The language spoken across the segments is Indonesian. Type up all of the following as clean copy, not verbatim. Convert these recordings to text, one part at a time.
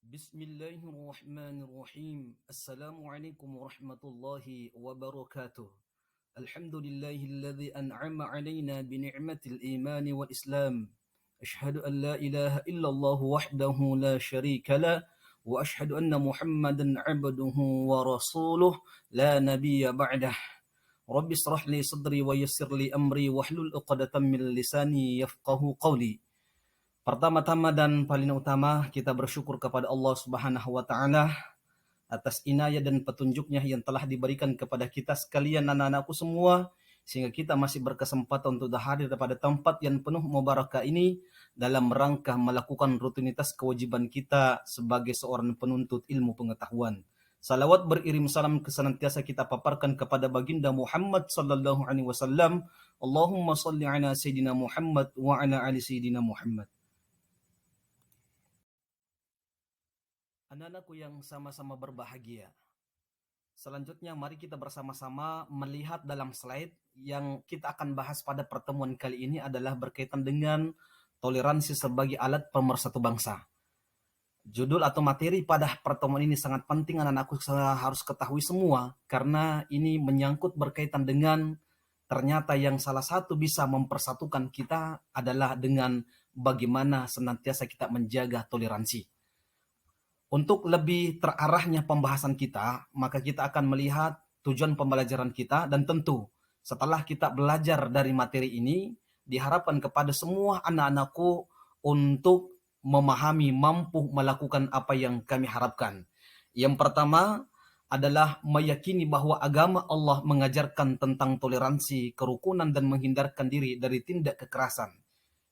Bismillahirrahmanirrahim. Assalamualaikum warahmatullahi wabarakatuh. Alhamdulillahilladzi an'ama 'alaina bi ni'matil imani wal islam. Asyhadu an la ilaha illallah wahdahu la syarika la wa asyhadu anna Muhammadan 'abduhu wa rasuluh la nabiyya ba'dah. Rabbi shrah li sadri wa yassir li amri wahlul 'uqdatam min lisani yafqahu qawli. Pertama-tama dan paling utama kita bersyukur kepada Allah Subhanahu wa taala atas inayah dan petunjuknya yang telah diberikan kepada kita sekalian anak-anakku semua sehingga kita masih berkesempatan untuk hadir pada tempat yang penuh mubarakah ini dalam rangka melakukan rutinitas kewajiban kita sebagai seorang penuntut ilmu pengetahuan. Salawat beriring salam senantiasa kita paparkan kepada baginda Muhammad sallallahu alaihi wasallam. Allahumma shalli ala sayidina Muhammad wa ala ali sayidina Muhammad. Anak-anakku yang sama-sama berbahagia. Selanjutnya mari kita bersama-sama melihat dalam slide yang kita akan bahas pada pertemuan kali ini adalah berkaitan dengan toleransi sebagai alat pemersatu bangsa. Judul atau materi pada pertemuan ini sangat penting anak-anakku harus ketahui semua karena ini menyangkut berkaitan dengan ternyata yang salah satu bisa mempersatukan kita adalah dengan bagaimana senantiasa kita menjaga toleransi. Untuk lebih terarahnya pembahasan kita, maka kita akan melihat tujuan pembelajaran kita dan tentu setelah kita belajar dari materi ini, diharapkan kepada semua anak-anakku untuk memahami, mampu melakukan apa yang kami harapkan. Yang pertama adalah meyakini bahwa agama Allah mengajarkan tentang toleransi, kerukunan, dan menghindarkan diri dari tindak kekerasan.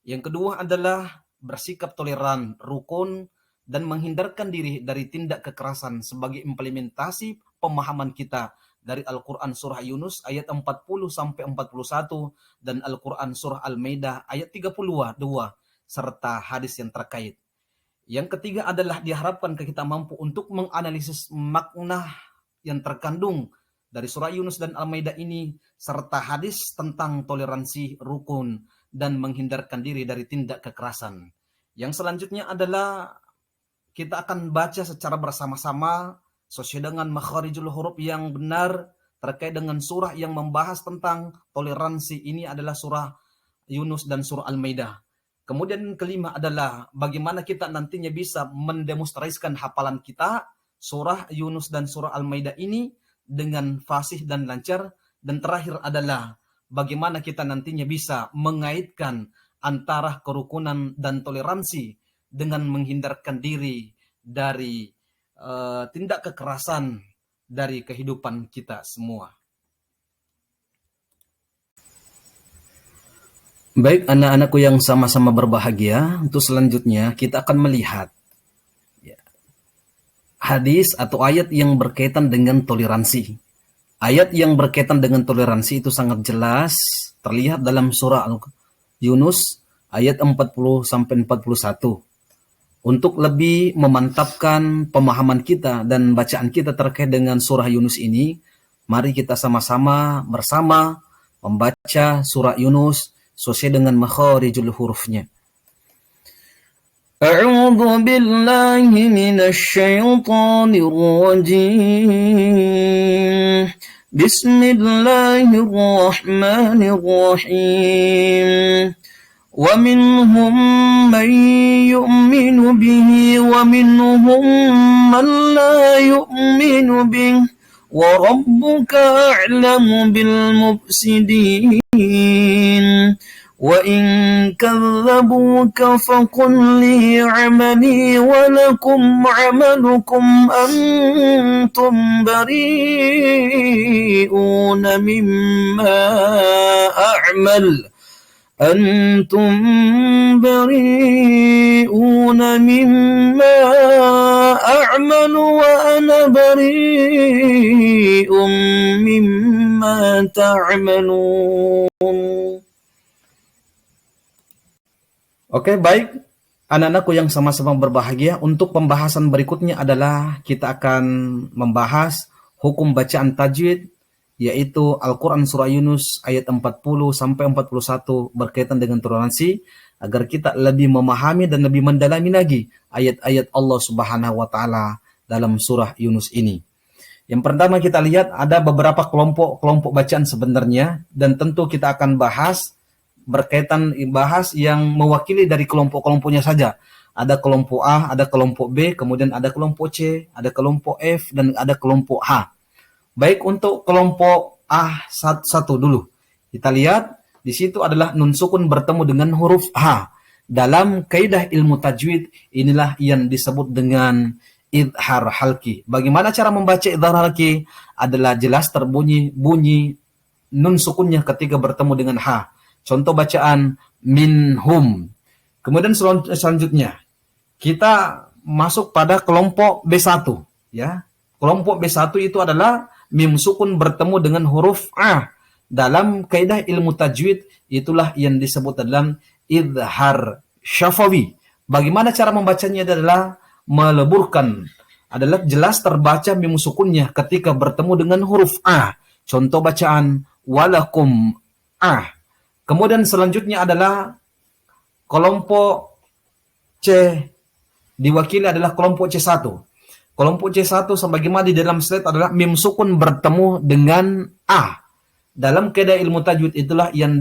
Yang kedua adalah bersikap toleran, rukun, dan menghindarkan diri dari tindak kekerasan sebagai implementasi pemahaman kita dari Al-Quran Surah Yunus ayat 40-41 dan Al-Quran Surah Al-Maidah ayat 32 serta hadis yang terkait. Yang ketiga adalah diharapkan kita mampu untuk menganalisis makna yang terkandung dari Surah Yunus dan Al-Maidah ini serta hadis tentang toleransi, rukun, dan menghindarkan diri dari tindak kekerasan. Yang selanjutnya adalah kita akan baca secara bersama-sama sesuai dengan makharijul huruf yang benar terkait dengan surah yang membahas tentang toleransi ini adalah surah Yunus dan surah Al-Maidah. Kemudian kelima adalah bagaimana kita nantinya bisa mendemonstrasikan hafalan kita surah Yunus dan surah Al-Maidah ini dengan fasih dan lancar. Dan terakhir adalah bagaimana kita nantinya bisa mengaitkan antara kerukunan dan toleransi dengan menghindarkan diri dari tindak kekerasan dari kehidupan kita semua. Baik anak-anakku yang sama-sama berbahagia, untuk selanjutnya kita akan melihat hadis atau ayat yang berkaitan dengan toleransi. Ayat yang berkaitan dengan toleransi itu sangat jelas terlihat dalam surah Yunus ayat 40-41. Untuk lebih memantapkan pemahaman kita dan bacaan kita terkait dengan surah Yunus ini, mari kita sama-sama bersama membaca surah Yunus sesuai dengan makharijul hurufnya. A'udzu billahi minasy syaithanir rajim. Bismillahirrahmanirrahim. وَمِنْهُمْ مَنْ يُؤْمِنُ بِهِ وَمِنْهُمْ مَنْ لَا يُؤْمِنُ بِهِ وَرَبُّكَ أَعْلَمُ بِالْمُفْسِدِينَ وَإِنْ كَذَّبُوكَ فَقُلْ لِي عَمَلِي وَلَكُمْ عَمَلُكُمْ أَنْتُمْ بَرِيئُونَ مِمَّا أَعْمَلُ أنتم بريئون مما أعمل وأنا بريء مما تعملون. Oke, baik anak-anakku yang sama-sama berbahagia, untuk pembahasan berikutnya adalah kita akan membahas hukum bacaan tajwid, yaitu Al-Quran Surah Yunus ayat 40-41 berkaitan dengan toleransi. agar kita lebih memahami dan lebih mendalami lagi ayat-ayat Allah Subhanahu wa taala dalam surah Yunus ini. Yang pertama kita lihat ada beberapa kelompok bacaan sebenarnya, dan tentu kita akan bahas yang mewakili dari kelompok-kelompoknya saja. Ada kelompok A, ada kelompok B, kemudian ada kelompok C, ada kelompok F, dan ada kelompok H. Baik, untuk kelompok A satu dulu. Kita lihat di situ adalah nun sukun bertemu dengan huruf H. Dalam kaidah ilmu tajwid inilah yang disebut dengan idhar halki. Bagaimana cara membaca idhar halki? Adalah jelas terbunyi bunyi nun sukunnya ketika bertemu dengan H. Contoh bacaan minhum. Kemudian selanjutnya kita masuk pada kelompok B1 ya. Kelompok B1 itu adalah mim sukun bertemu dengan huruf A. Dalam kaidah ilmu tajwid itulah yang disebut dalam idhar syafawi. Bagaimana cara membacanya adalah meleburkan, adalah jelas terbaca mim sukunnya ketika bertemu dengan huruf A. Contoh bacaan walakum A. Kemudian selanjutnya adalah kelompok C, diwakili adalah kelompok C1. Kelompok C1 sebagaimana di dalam slide adalah mim sukun bertemu dengan A. Dalam kaidah ilmu tajwid itulah yang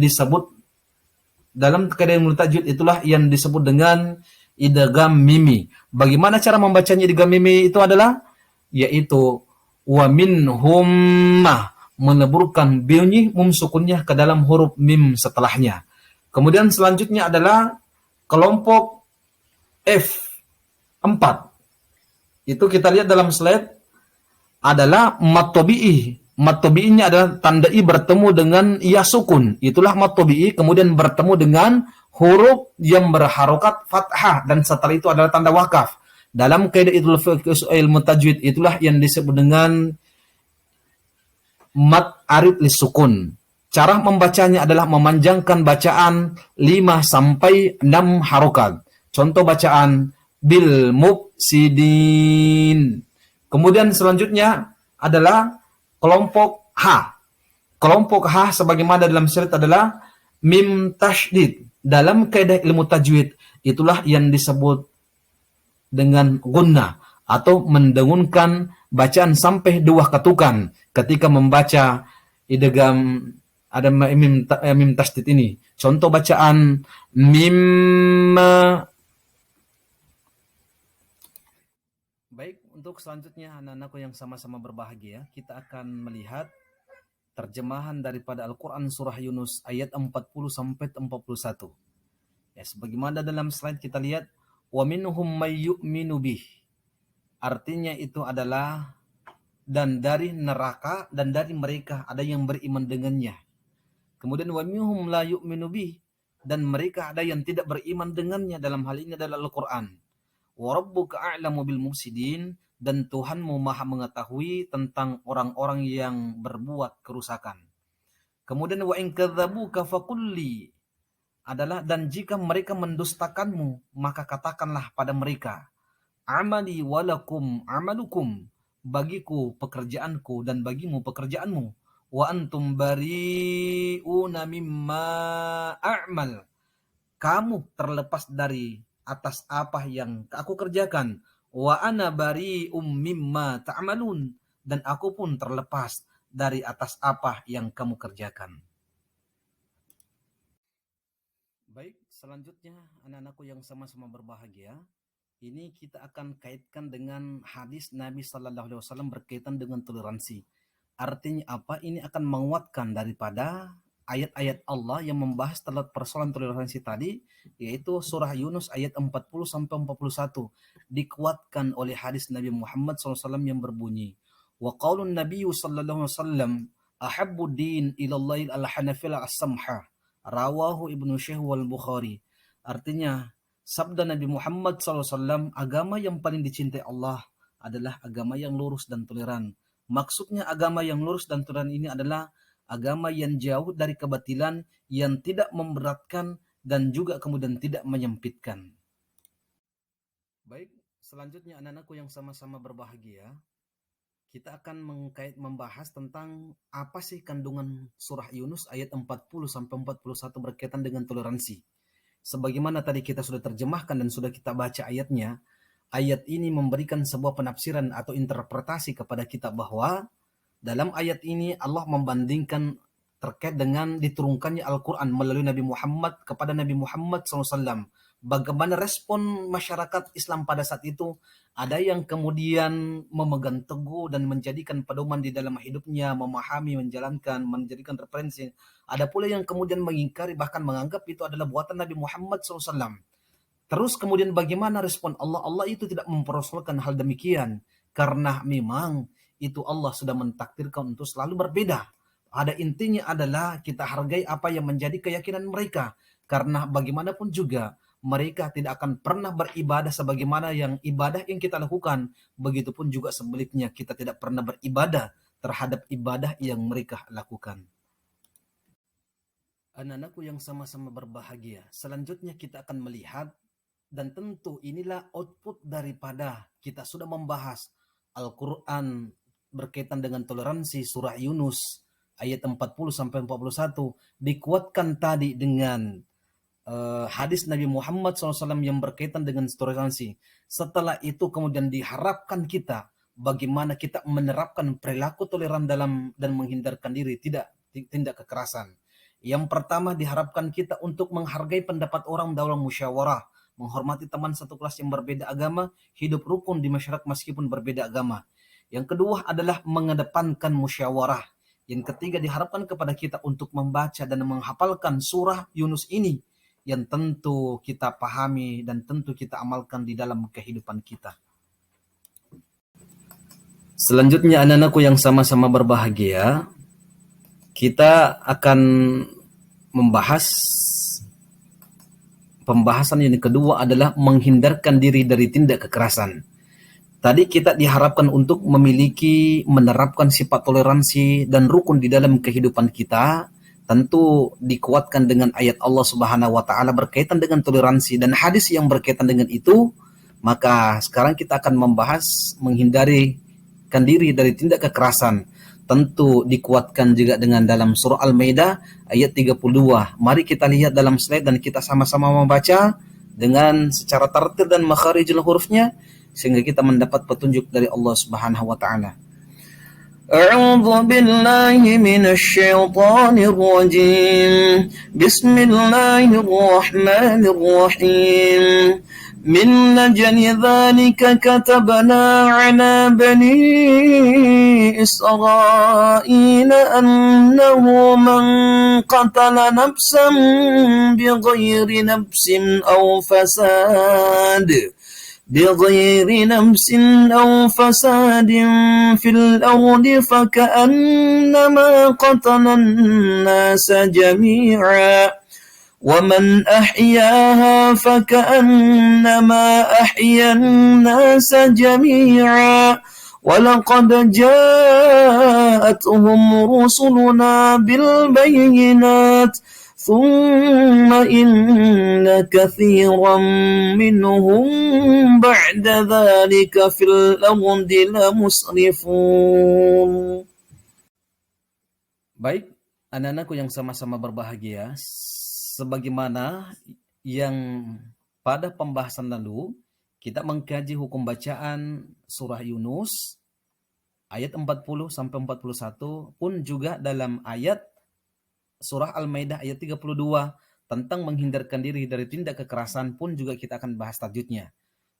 disebut dengan idgham mimi. Bagaimana cara membacanya idgham mimi itu adalah yaitu wa minhum, meneburkan bunyi mim sukunnya ke dalam huruf mim setelahnya. Kemudian selanjutnya adalah kelompok F4. Itu kita lihat dalam slide adalah mat tabi'i. Mat tabi'inya adalah tanda i bertemu dengan ya sukun. Itulah mat tabi'i, kemudian bertemu dengan huruf yang berharokat fathah, dan setelah itu adalah tanda wakaf. Dalam kaidah ilmu tajwid itulah yang disebut dengan mat arid lis sukun. Cara membacanya adalah memanjangkan bacaan 5 sampai 6 harokat. Contoh bacaan bil mufsidin. Kemudian selanjutnya adalah kelompok H. Kelompok H sebagaimana dalam syarat adalah mim tasydid. Dalam kaidah ilmu tajwid itulah yang disebut dengan gunnah atau mendengunkan bacaan sampai 2 ketukan ketika membaca idgham ada mim tasydid ini. Contoh bacaan mim. Baik, untuk selanjutnya anak-anakku yang sama-sama berbahagia, kita akan melihat terjemahan daripada Al-Quran Surah Yunus ayat 40 sampai 41. Ya, sebagaimana dalam slide kita lihat, wa minhum may yu'minu bih. Artinya itu adalah dan dari neraka dan dari mereka ada yang beriman dengannya. Kemudian wa minhum la yu'minu bih, dan mereka ada yang tidak beriman dengannya. Dalam hal ini adalah Al-Quran. Wa rabbuka a'lamu bil mufsidin, dan Tuhanmu maha mengetahui tentang orang-orang yang berbuat kerusakan. Kemudian wa in kadzabuka faqulli, adalah dan jika mereka mendustakanmu maka katakanlah pada mereka, amali walakum amalukum, bagiku pekerjaanku dan bagimu pekerjaanmu, wa antum bari'una mimma a'mal, kamu terlepas dari atas apa yang aku kerjakan, wa ana bari'um mimma ta'malun, dan aku pun terlepas dari atas apa yang kamu kerjakan. Baik, selanjutnya anak-anakku yang sama-sama berbahagia, ini kita akan kaitkan dengan hadis Nabi Sallallahu Alaihi Wasallam berkaitan dengan toleransi. Artinya apa? Ini akan menguatkan daripada ayat-ayat Allah yang membahas persoalan toleransi tadi, yaitu surah Yunus ayat 40 sampai 41, dikuatkan oleh hadis Nabi Muhammad SAW yang berbunyi, wa qaulun Nabi sallallahu alaihi wasallam ahabbu din ilallahi al-hanafil as-samha, rawahu Ibnu Syekh wal Bukhari. Artinya sabda Nabi Muhammad SAW, agama yang paling dicintai Allah adalah agama yang lurus dan toleran. Maksudnya agama yang lurus dan toleran ini adalah agama yang jauh dari kebatilan, yang tidak memberatkan dan juga kemudian tidak menyempitkan. Baik, selanjutnya anak-anakku yang sama-sama berbahagia, kita akan membahas tentang apa sih kandungan surah Yunus ayat 40 sampai 41 berkaitan dengan toleransi. sebagaimana tadi kita sudah terjemahkan dan sudah kita baca ayatnya, ayat ini memberikan sebuah penafsiran atau interpretasi kepada kita bahwa dalam ayat ini Allah membandingkan terkait dengan diturunkannya Al-Quran melalui Nabi Muhammad kepada Nabi Muhammad SAW. Bagaimana respon masyarakat Islam pada saat itu? Ada yang kemudian memegang teguh dan menjadikan pedoman di dalam hidupnya, memahami, menjalankan, menjadikan referensi. Ada pula yang kemudian mengingkari, bahkan menganggap itu adalah buatan Nabi Muhammad SAW. Terus kemudian bagaimana respon Allah? Allah itu tidak mempersoalkan hal demikian. Karena memang itu Allah sudah mentakdirkan untuk selalu berbeda. Pada intinya adalah kita hargai apa yang menjadi keyakinan mereka. Karena bagaimanapun juga mereka tidak akan pernah beribadah sebagaimana yang ibadah yang kita lakukan. Begitupun juga sebaliknya kita tidak pernah beribadah terhadap ibadah yang mereka lakukan. Anak-anakku yang sama-sama berbahagia. Selanjutnya kita akan melihat, dan tentu inilah output daripada kita sudah membahas Al-Quran berkaitan dengan toleransi surah Yunus ayat 40-41, dikuatkan tadi dengan hadis Nabi Muhammad SAW yang berkaitan dengan toleransi. Setelah itu kemudian diharapkan kita bagaimana kita menerapkan perilaku toleran dalam dan menghindarkan diri tindak kekerasan. Yang pertama diharapkan kita untuk menghargai pendapat orang dalam musyawarah, menghormati teman satu kelas yang berbeda agama, hidup rukun di masyarakat meskipun berbeda agama. Yang kedua adalah mengedepankan musyawarah. Yang ketiga diharapkan kepada kita untuk membaca dan menghafalkan surah Yunus ini yang tentu kita pahami dan tentu kita amalkan di dalam kehidupan kita. Selanjutnya anak-anakku yang sama-sama berbahagia, kita akan membahas pembahasan yang kedua adalah menghindarkan diri dari tindak kekerasan. Tadi kita diharapkan untuk menerapkan sifat toleransi dan rukun di dalam kehidupan kita, tentu dikuatkan dengan ayat Allah Subhanahu wa taala berkaitan dengan toleransi dan hadis yang berkaitan dengan itu. Maka sekarang kita akan membahas menghindarkan diri dari tindak kekerasan. Tentu dikuatkan juga dengan dalam surah Al-Maidah ayat 32. Mari kita lihat dalam slide dan kita sama-sama membaca dengan secara tartil dan makharijul hurufnya sehingga kita mendapat petunjuk dari Allah Subhanahu wa taala. أعوذ بالله من الشيطان الرجيم بسم الله الرحمن الرحيم من أجل ذلك كتبنا على بني إسرائيل أنه من قتل نفسا بغير نفس أو فساد في الأرض فكأنما قتل الناس جميعا ومن أحياها فكأنما أحيا الناس جميعا ولقد جاءتهم رسلنا بالبينات ثم إن كثيرا منهم بعد ذلك في الأرض لمسرفون. Baik, anak-anakku yang sama-sama berbahagia, sebagaimana yang pada pembahasan lalu kita mengkaji hukum bacaan surah Yunus ayat 40 sampai 41 pun juga dalam ayat surah Al-Maidah ayat 32 tentang menghindarkan diri dari tindak kekerasan pun juga kita akan bahas tajudnya.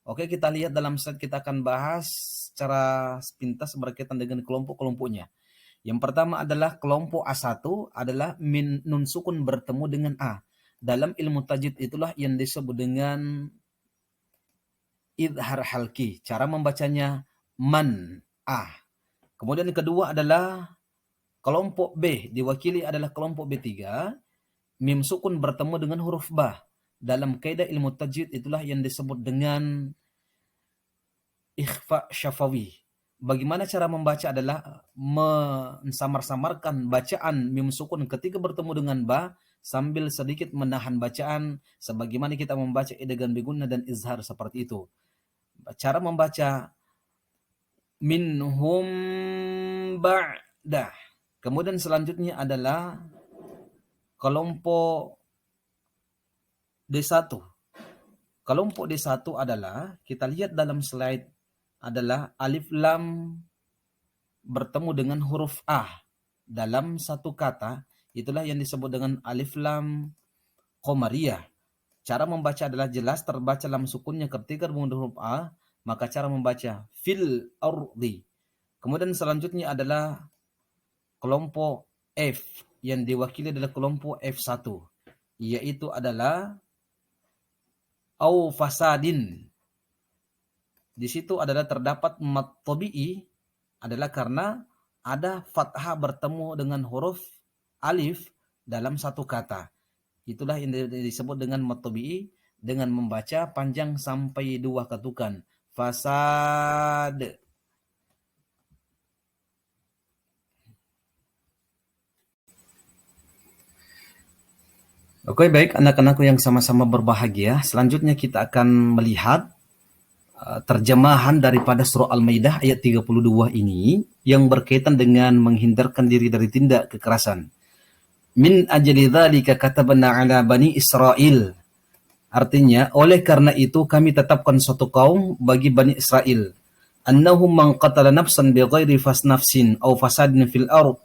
Oke, kita lihat dalam slide, kita akan bahas secara sepintas berkaitan dengan kelompok-kelompoknya. Yang pertama adalah kelompok A1 adalah nun sukun bertemu dengan A. Dalam ilmu tajwid itulah yang disebut dengan idhar halki. Cara membacanya man, A. Kemudian yang kedua adalah kelompok B, diwakili adalah kelompok B3, mim sukun bertemu dengan huruf ba. Dalam kaidah ilmu tajwid itulah yang disebut dengan ikhfa syafawi. Bagaimana cara membaca adalah mensamar-samarkan bacaan mim sukun ketika bertemu dengan ba sambil sedikit menahan bacaan sebagaimana kita membaca idgham bigunnah dan izhar seperti itu. Cara membaca minhum ba'dah. Kemudian selanjutnya adalah kelompok D1. Kelompok D1 adalah, kita lihat dalam slide, adalah alif lam bertemu dengan huruf A dalam satu kata. Itulah yang disebut dengan alif lam qamariyah. Cara membaca adalah jelas terbaca lam sukunnya ketika menggunakan huruf A, maka cara membaca fil ardi. Kemudian selanjutnya adalah kelompok F, yang diwakili adalah kelompok F1, yaitu adalah au fasadin. Di situ adalah terdapat mat tabi'i, adalah karena ada fathah bertemu dengan huruf alif dalam satu kata. Itulah yang disebut dengan mat tabi'i, dengan membaca panjang sampai 2 ketukan. Fasad. Oke, baik anak-anakku yang sama-sama berbahagia. Selanjutnya kita akan melihat terjemahan daripada surah Al-Maidah ayat 32 ini yang berkaitan dengan menghindarkan diri dari tindak kekerasan. Min ajli dzalika katabna ala bani Israil. Artinya, oleh karena itu kami tetapkan suatu kaum bagi Bani Israel. Annahum man qatala nafsan bighairi nafsin aw fasadin fil ard.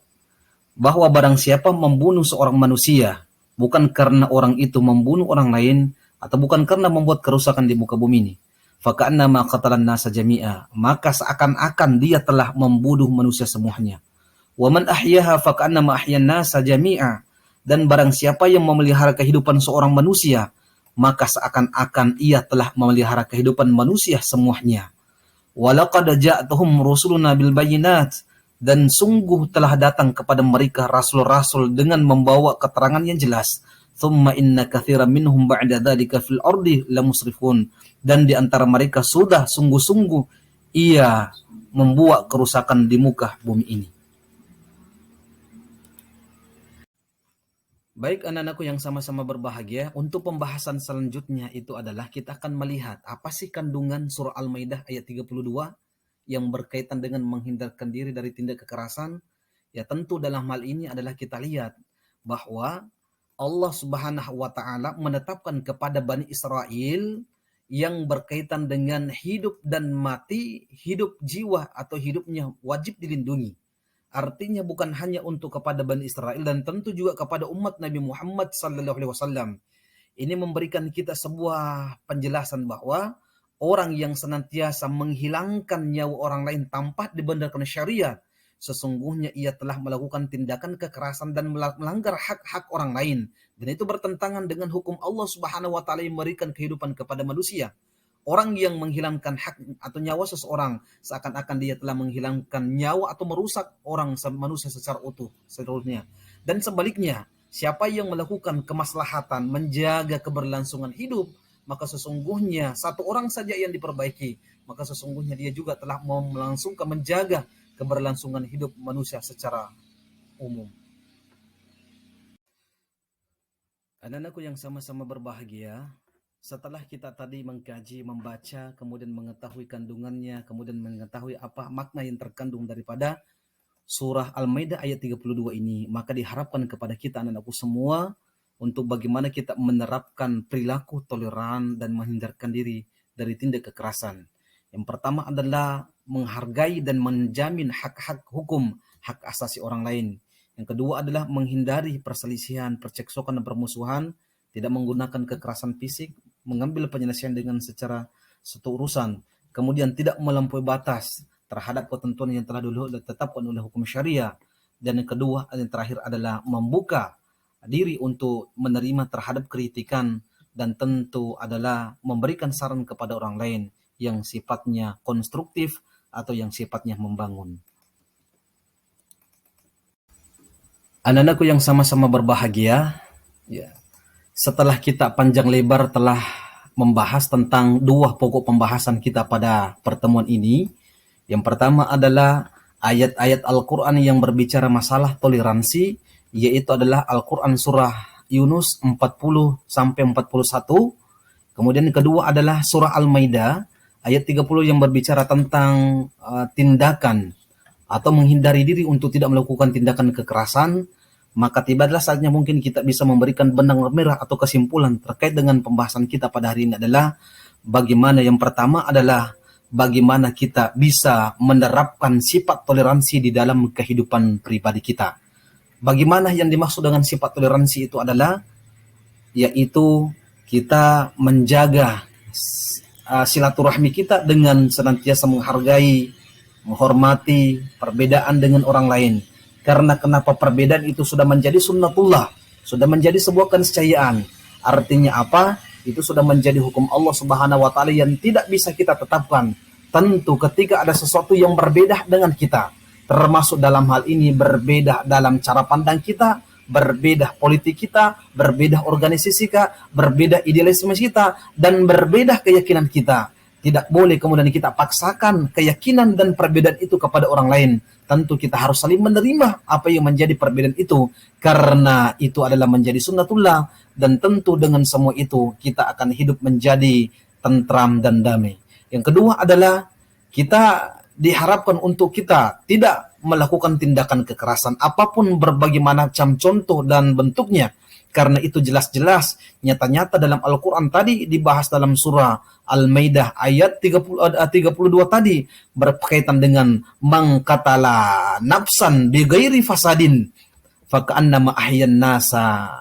Bahwa barang siapa membunuh seorang manusia, bukan karena orang itu membunuh orang lain, atau bukan karena membuat kerusakan di muka bumi ini, faka'annama qatalan nasa jami'a, maka seakan-akan dia telah membunuh manusia semuanya. Wa man ahyaha faka'annama ahyan nasa jami'a, dan barang siapa yang memelihara kehidupan seorang manusia, maka seakan-akan ia telah memelihara kehidupan manusia semuanya. Walaqad ja'atuhum rusuluna bil bayyinat, dan sungguh telah datang kepada mereka rasul-rasul dengan membawa keterangan yang jelas. Thumma inna katsiran minhum ba'da dzalika fil ardi lamusrifun, dan di antara mereka sudah sungguh-sungguh ia membuat kerusakan di muka bumi ini. Baik anak-anakku yang sama-sama berbahagia, untuk pembahasan selanjutnya itu adalah kita akan melihat apa sih kandungan surah Al-Maidah ayat 32 yang berkaitan dengan menghindarkan diri dari tindak kekerasan. Ya tentu dalam hal ini adalah kita lihat bahwa Allah Subhanahu wa taala menetapkan kepada Bani Israel yang berkaitan dengan hidup dan mati, hidup jiwa atau hidupnya wajib dilindungi. Artinya bukan hanya untuk kepada Bani Israel dan tentu juga kepada umat Nabi Muhammad SAW. Ini memberikan kita sebuah penjelasan bahwa orang yang senantiasa menghilangkan nyawa orang lain tanpa dibenarkan syariat, sesungguhnya ia telah melakukan tindakan kekerasan dan melanggar hak-hak orang lain. Dan itu bertentangan dengan hukum Allah Subhanahu wa taala yang memberikan kehidupan kepada manusia. Orang yang menghilangkan hak atau nyawa seseorang, seakan-akan dia telah menghilangkan nyawa atau merusak orang manusia secara utuh seluruhnya. Dan sebaliknya, siapa yang melakukan kemaslahatan menjaga keberlangsungan hidup, maka sesungguhnya satu orang saja yang diperbaiki, maka sesungguhnya dia juga telah melangsungkan menjaga keberlangsungan hidup manusia secara umum. Anak-anakku yang sama-sama berbahagia, setelah kita tadi mengkaji, membaca, kemudian mengetahui kandungannya, kemudian mengetahui apa makna yang terkandung daripada surah Al-Maidah ayat 32 ini, maka diharapkan kepada kita anak-anakku semua untuk bagaimana kita menerapkan perilaku toleran dan menghindarkan diri dari tindak kekerasan. Yang pertama adalah menghargai dan menjamin hak-hak hukum, hak asasi orang lain. Yang kedua adalah menghindari perselisihan, perceksokan dan permusuhan, tidak menggunakan kekerasan fisik, mengambil penyelesaian dengan secara satu urusan, kemudian tidak melampaui batas terhadap ketentuan yang telah dulu ditetapkan oleh hukum syariah. Dan yang kedua, yang terakhir adalah membuka diri untuk menerima terhadap kritikan dan tentu adalah memberikan saran kepada orang lain yang sifatnya konstruktif atau yang sifatnya membangun. Anak-anakku yang sama-sama berbahagia, ya. Setelah kita panjang lebar telah membahas tentang dua pokok pembahasan kita pada pertemuan ini. Yang pertama adalah ayat-ayat Al-Quran yang berbicara masalah toleransi, yaitu adalah Al-Quran surah Yunus 40-41. Kemudian kedua adalah surah Al-Maidah ayat 30 yang berbicara tentang tindakan atau menghindari diri untuk tidak melakukan tindakan kekerasan. maka tibalah saatnya mungkin kita bisa memberikan benang merah atau kesimpulan terkait dengan pembahasan kita pada hari ini adalah bagaimana yang pertama adalah bagaimana kita bisa menerapkan sifat toleransi di dalam kehidupan pribadi kita. Bagaimana yang dimaksud dengan sifat toleransi itu adalah yaitu kita menjaga silaturahmi kita dengan senantiasa menghargai, menghormati perbedaan dengan orang lain. Karena kenapa perbedaan itu sudah menjadi sunnatullah, sudah menjadi sebuah keniscayaan. Artinya apa? Itu sudah menjadi hukum Allah Subhanahu wa taala yang tidak bisa kita tetapkan. Tentu ketika ada sesuatu yang berbeda dengan kita, termasuk dalam hal ini berbeda dalam cara pandang kita, berbeda politik kita, berbeda organisasi kita, berbeda idealisme kita, dan berbeda keyakinan kita. Tidak boleh kemudian kita paksakan keyakinan dan perbedaan itu kepada orang lain. Tentu kita harus saling menerima apa yang menjadi perbedaan itu, karena itu adalah menjadi sunnatullah, dan tentu dengan semua itu kita akan hidup menjadi tentram dan damai. Yang kedua adalah kita diharapkan untuk kita tidak melakukan tindakan kekerasan apapun berbagai macam contoh dan bentuknya, karena itu jelas-jelas nyata-nyata dalam Al-Quran tadi dibahas dalam surah Al-Maidah ayat 32 tadi berkaitan dengan mangkatala nafsan bighairi fasadin faka'annama ahyan nasa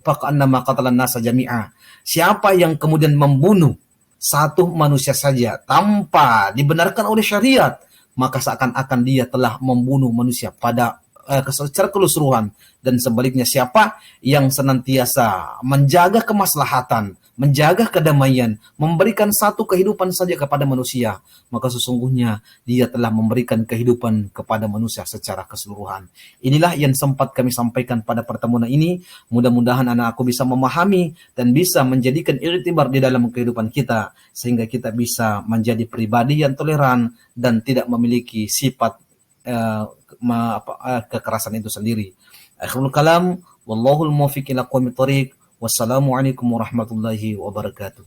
faka'annama qatalan nasa jami'a. Siapa yang kemudian membunuh satu manusia saja tanpa dibenarkan oleh syariat, maka seakan-akan dia telah membunuh manusia pada secara keseluruhan. Dan sebaliknya, siapa yang senantiasa menjaga kemaslahatan, menjaga kedamaian, memberikan satu kehidupan saja kepada manusia, maka sesungguhnya dia telah memberikan kehidupan kepada manusia secara keseluruhan. Inilah yang sempat kami sampaikan pada pertemuan ini. Mudah-mudahan anak aku bisa memahami dan bisa menjadikan iktibar di dalam kehidupan kita, sehingga kita bisa menjadi pribadi yang toleran dan tidak memiliki sifat kekerasan itu sendiri. Akhirul kalam, wallahul muwaffiq ila aqwamit thoriq. Wassalamualaikum warahmatullahi wabarakatuh.